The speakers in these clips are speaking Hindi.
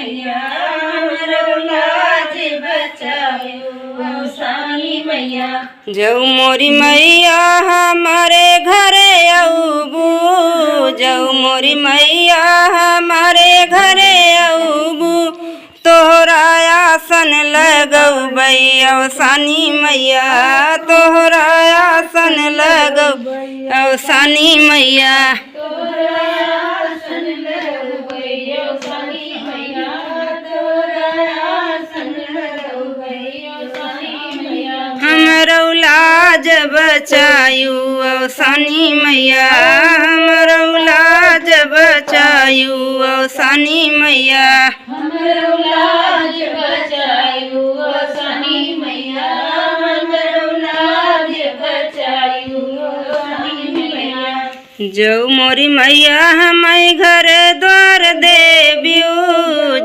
मैया हमरो लाज बचायो सानी मैया। जऊ मोरी मैया हमारे घरे अबू, जऊ मोरी मैया हमारे घरे अबू, तोहरा आसन लगऊ बैया सानी मैया, तोहरा आसन लगऊ सानी मैया। हमरो लाज बचायू सानी मैया, हमरो लाज बचायू सानी मैया। हमरो लाज बचायो सानी मैया, हमरो लाज बचायो सानी मैया। जऊ मोरी मैया हमें घर द्वार देबियो,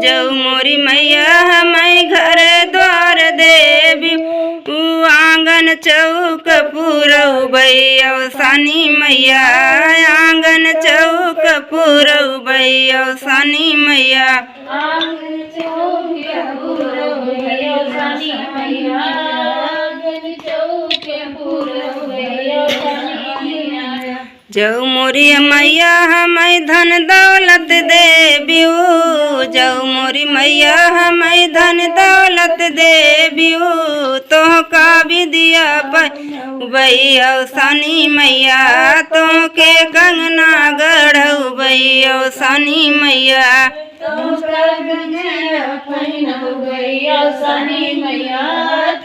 जऊ मोरी मैया हमें घर द्वार देबियो, आंगन चौक पुरऊ बैया सानी मैया, आंगन चौक पुरऊ बैया सानी मैया। आंगन चौक पुरऊ बैया सानी मैया, आंगन चौक पुरऊ बैया सानी मैया। जऊ मोरी मैया हमें धन दौलत देबियो, जऊ मोरी मैया हमें धन दौलत देबियो, तो का विद्या बैया सानी मैया, तो के कंगना गढ़ऊ बैया सानी मैया। तो का कंगना पहनऊ बैया सानी मैया,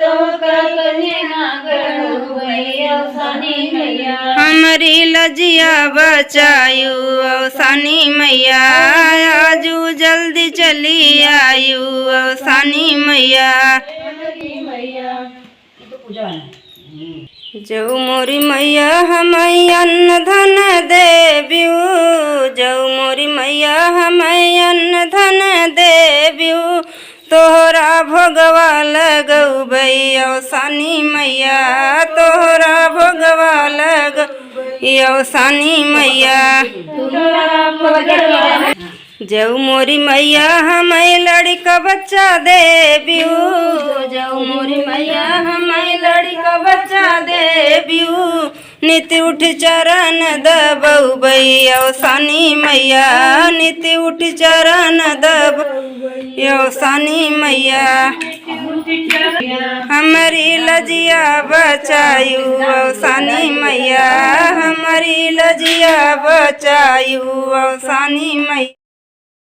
तो का कंगना गढ़ऊ बैया सानी मैया। हमारी लजिया बचायू सानी मैया, आजू जल्दी चली आयू सानी मैया। जऊ मोरी मैया हमें अन्न धन देबियो, जऊ मोरी मैया हमें अन्न धन देबियो, तोहरा भोगवा लगऊ बैया सानी मैया, तोहरा भोगवा लगऊ सानी मैया। जऊ मोरी मैया हमें लड़का बच्चा देबियो, जऊ मोरी मैया हमें लड़का बच्चा देबियो, नित्य उठ चरण दबऊ बैया सानी मैया, नित्य उठ चरण दबऊ सानी मैया। हमारी लजिया बचायू सानी मैया, हमारी लजिया बचायू सानी मैया।